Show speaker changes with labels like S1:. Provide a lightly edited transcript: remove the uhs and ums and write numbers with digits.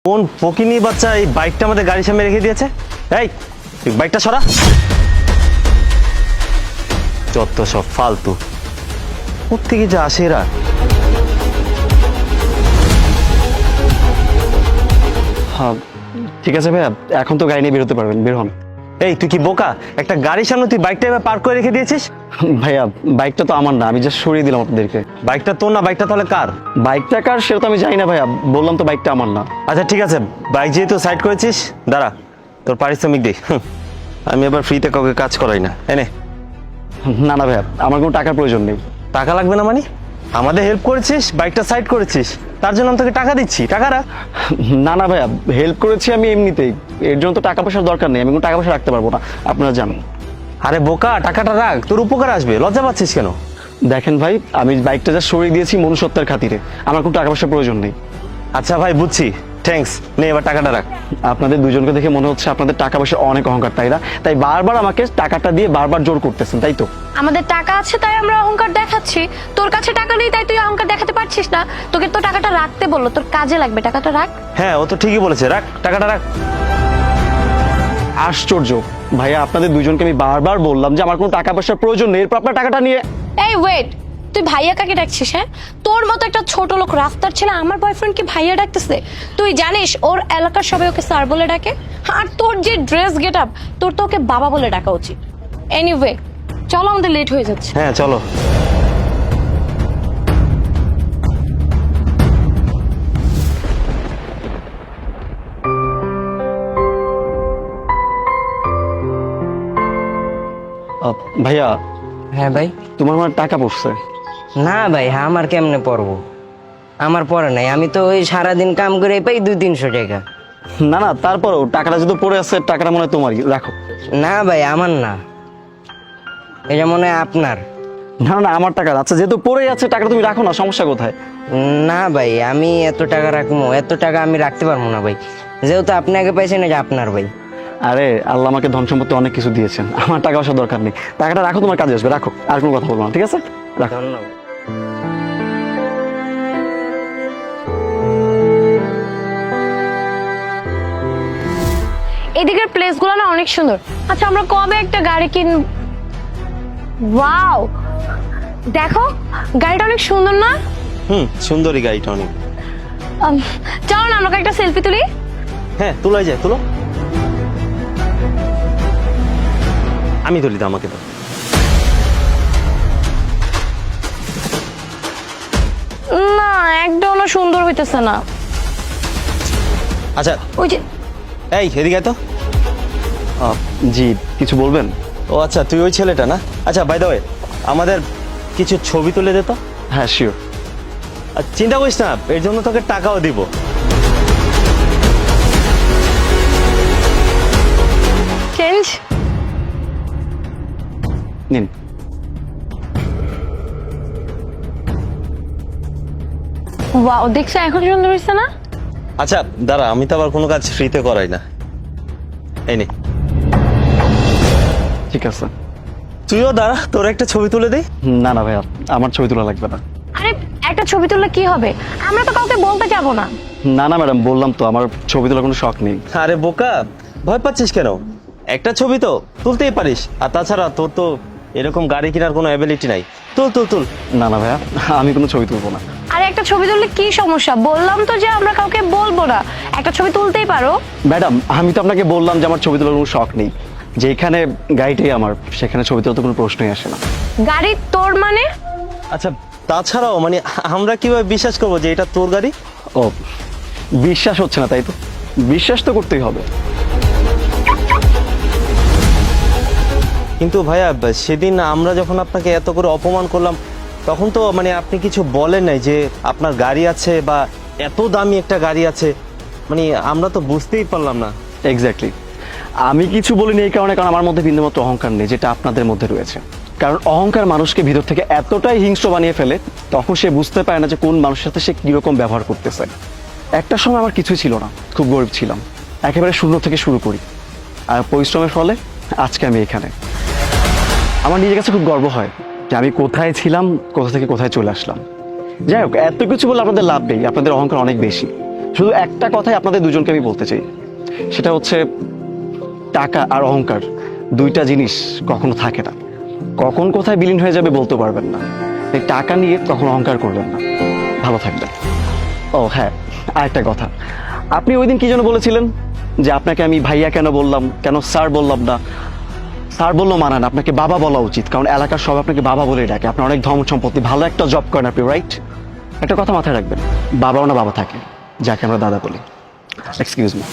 S1: কোন ফকিনি বাচ্চা এই বাইকটা আমাদের গাড়ির সামনে রেখে দিয়েছে? এই তুই বাইকটা সরা। যত সব ফালতু, কোত্থেকে যে আসে এরা।
S2: হ্যাঁ ঠিক আছে ভাইয়া, এখন তো গাড়ি নিয়ে বেরোতে পারবেন, বের হন।
S1: এই তুই কি বোকা? একটা গাড়ির সামনে তুই বাইকটা এবার পার্ক করে রেখে দিয়েছিস।
S2: ভাইয়া বাইকটা তো আমার না, আমি জাস্ট সরিয়ে দিলাম আপনাদেরকে।
S1: বাইকটা তোর না, বাইকটা তাহলে কার?
S2: বাইকটা কার সেটা তো আমি জানি না ভাইয়া, বললাম তো বাইকটা আমার না।
S1: আচ্ছা ঠিক আছে, বাইক যেহেতু সাইড করেছিস, দাঁড়া তোর পারিশ্রমিক দে। আমি এবার ফ্রিতে কাউকে কাজ করাই না, এনে।
S2: না না ভাইয়া, আমার কোনো টাকার প্রয়োজন নেই।
S1: টাকা লাগবে না মানে? আমাদের হেল্প করেছিস, বাইকটা সাইড করেছিস, তার জন্য আমি তোকে টাকা দিচ্ছি, টাকা রাখ।
S2: না না ভাইয়া, হেল্প করেছি আমি এমনিতেই, এর জন্য তো টাকা পয়সার দরকার নেই, আমি কোনো টাকা পয়সা রাখতে পারবো না, আপনারা জানেন।
S1: আরে বোকা, টাকাটা রাখ, তোর উপকার আসবে, লজ্জা পাচ্ছিস কেন?
S2: দেখেন ভাই, আমি বাইকটা যা সরিয়ে দিয়েছি মনুষ্যত্বের খাতিরে, আমার কোনো টাকা পয়সার প্রয়োজন নেই।
S1: আচ্ছা ভাই বুঝছি, থ্যাঙ্কস, নে এবার টাকাটা রাখ।
S2: আপনাদের দুজনকে দেখে মনে হচ্ছে আপনাদের টাকা পয়সা অনেক অহংকার, তাই না? তাই বারবার আমাকে টাকাটা দিয়ে বারবার জোর করতেছেন, তাই তো?
S3: আমাদের টাকা আছে তাই আমরা অহংকার দেখাচ্ছি, তোর কাছে টাকা নেই তাই তুই অহংকার দেখাতে পারছিস না। তোকে তো টাকাটা রাখতে বললো, তোর কাজে লাগবে, টাকাটা রাখ।
S1: হ্যাঁ ও তো ঠিকই বলেছে, রাখ টাকাটা রাখ।
S2: আশ্চর্য ভাইয়া, আপনাদের দুজনকে আমি বারবার বললাম যে আমার কোনো টাকা পয়সার প্রয়োজন নেই, এরপর আপনার টাকাটা নিয়ে।
S3: এই ওয়েট, তুই ভাইয়া কাকে ডাকছিস? হ্যাঁ, তোর মতো একটা ছোট লোক রাস্তার ছেলে আমার বয়ফ্রেন্ডকে ভাইয়া ডাকতেছে? তুই জানিস ওর এলাকার সবাই ওকে স্যার বলে ডাকে, আর তোর যে ড্রেস গেট আপ, তোর তো ওকে বাবা বলে ডাকা উচিত। এনিওয়ে চলো, আমাদের লেট হয়ে যাচ্ছে।
S1: হ্যাঁ চলো।
S2: ভাইয়া
S4: হ্যাঁ ভাই।
S2: তোমার মানে টাকা পড়ছে?
S4: না ভাই, আমার কেমনে পড়বো? আমার পড়ে নাই, আমি তো ওই সারাদিন কাম করে পাই 200-300 টাকা।
S2: না না, তারপরেও টাকাটা যদি পড়ে আছে, টাকাটা মনে হয় তোমারই, রাখো।
S4: না ভাই, আমার না, এটা মনে হয় আপনার।
S2: না না, আমার টাকা। আচ্ছা যেহেতু পড়েই আছে, টাকাটা তুমি রাখো না, সমস্যা কোথায়?
S4: না ভাই, আমি এত টাকা রাখবো? এত টাকা আমি রাখতে পারবো না ভাই, যেহেতু আপনি আগে পাইছেন, এটা আপনার ভাই।
S2: আরে আল্লাহ আমাকে ধন সম্পত্তি অনেক কিছু দিয়েছেন, আমার টাকা পয়সার দরকার নেই, টাকাটা রাখো, তোমার কাজে আসবে, রাখো, আর কোনো কথা বলবো না, ঠিক আছে? রাখো।
S4: ধন্যবাদ।
S3: এদিকের প্লেসগুলো না অনেক সুন্দর। আচ্ছা আমরা কবে একটা গাড়ি ওয়াও, দেখো গাড়িটা অনেক সুন্দর না?
S1: সুন্দরী গাড়িটা অনেক।
S3: চলো না আমরা একটা সেলফি তুলি।
S1: হ্যাঁ তোলাই যায়, তুলো। আমি তুলি, তো আমাকে তো।
S3: না একদম না, সুন্দর হইতেছে না।
S1: আচ্ছা
S3: ওই যে
S1: এই এদিকে আয় তো।
S2: জি, কিছু বলবেন?
S1: ও আচ্ছা, তুই ওই ছেলেটা না? আচ্ছা বাই দ্য ওয়ে, আমাদের কিছু ছবি তুলে দে তো।
S2: হ্যাঁ শিওর।
S1: আর চিন্তা করিস না, এর জন্য তোকে টাকাও দিব।
S3: চেঞ্জ।
S2: নিন।
S3: ওয়াও, দেখছো এখন সুন্দর হইছে না?
S1: আচ্ছা দাঁড়া, আমি তো আবার কোনো কাজ ফ্রিতে করাই না, এই নে।
S2: ঠিক আছে।
S1: তুইও দাঁড়া, তোর একটা ছবি তুলে দে।
S2: না না ভাইয়া, আমার ছবি তোলা লাগবে না।
S3: আরে একটা ছবি তুললে কি হবে? আমরা তো কাউকে বলতে যাবো না।
S2: না না ম্যাডাম, বললাম তো আমার ছবি তোলার কোনো শখ নেই।
S1: আরে বোকা, ভয় পাচ্ছিস কেন? একটা ছবি তো তুলতেই পারিস, আর তাছাড়া তোর তো এরকম গাড়ি কেনার কোনো অ্যাবিলিটি নাই। তুল তুল তুল।
S2: না না ভাইয়া, আমি কোনো ছবি তুলবো না।
S3: আরে একটা ছবি তুললে কি সমস্যা? বললাম তো যে আমরা কাউকে বলবো না, একটা ছবি তুলতেই পারো।
S2: ম্যাডাম আমি তো আপনাকে বললাম যে আমার ছবি তোলার কোনো শখ নেই, যেখানে গাড়িটাই আমার, সেখানে ছবি তোলার তো কোনো প্রশ্নই আসে না।
S3: গাড়ি তোর মানে?
S1: আচ্ছা তাছাড়াও মানে আমরা কিভাবে বিশ্বাস করবো যে এটা তোর গাড়ি?
S2: ও, বিশ্বাস হচ্ছে না তাই তো? বিশ্বাস তো করতেই হবে।
S1: কিন্তু ভাইয়া, সেদিন আমরা যখন আপনাকে এত করে অপমান করলাম, তখন তো মানে আপনি কিছু বলেন নাই যে আপনার গাড়ি আছে বা এত দামি একটা গাড়ি আছে, মানে আমরা তো বুঝতেই পারলাম না।
S2: এক্স্যাক্টলি, আমি কিছু বলিনি এই কারণে, কারণ আমার মধ্যে বিন্দুমাত্র অহংকার নেই, যেটা আপনাদের মধ্যে রয়েছে। কারণ অহংকার মানুষকে ভিতর থেকে এতটাই হিংস্র বানিয়ে ফেলে, তখন সে বুঝতে পারে না যে কোন মানুষের সাথে সে কিরকম ব্যবহার করতেছে। একটা সময় আমার কিছুই ছিল না, খুব গরিব ছিলাম, একেবারে শূন্য থেকে শুরু করি, আর পরিশ্রমের ফলে আজকে আমি এখানে। আমার নিজের কাছে খুব গর্ব হয় যে আমি কোথায় ছিলাম, কোথা থেকে কোথায় চলে আসলাম। যাই হোক, এত কিছু বলে আপনাদের লাভ নেই, আপনাদের অহংকার অনেক বেশি। শুধু একটা কথাই আপনাদের দুজনকে আমি বলতে চাই, সেটা হচ্ছে টাকা আর অহংকার দুইটা জিনিস কখনো থাকে না, কখন কোথায় বিলীন হয়ে যাবে বলতে পারবেন না। তাই টাকা নিয়ে কখনো অহংকার করবেন না। ভালো থাকবেন। ও হ্যাঁ, আরেকটা কথা, আপনি ওই দিন কি যেন বলেছিলেন যে আপনাকে আমি ভাইয়া কেন বললাম, কেন স্যার বললাম না? স্যার বললো মানান, আপনাকে বাবা বলা উচিত, কারণ এলাকার সব আপনাকে বাবা বলে ডাকে, আপনার অনেক ধন সম্পত্তি, ভালো একটা জব করেন আপনি, রাইট? একটা কথা মাথায় রাখবেন, বাবাও না বাবা থাকে যাকে আমরা দাদা বলি। Excuse me.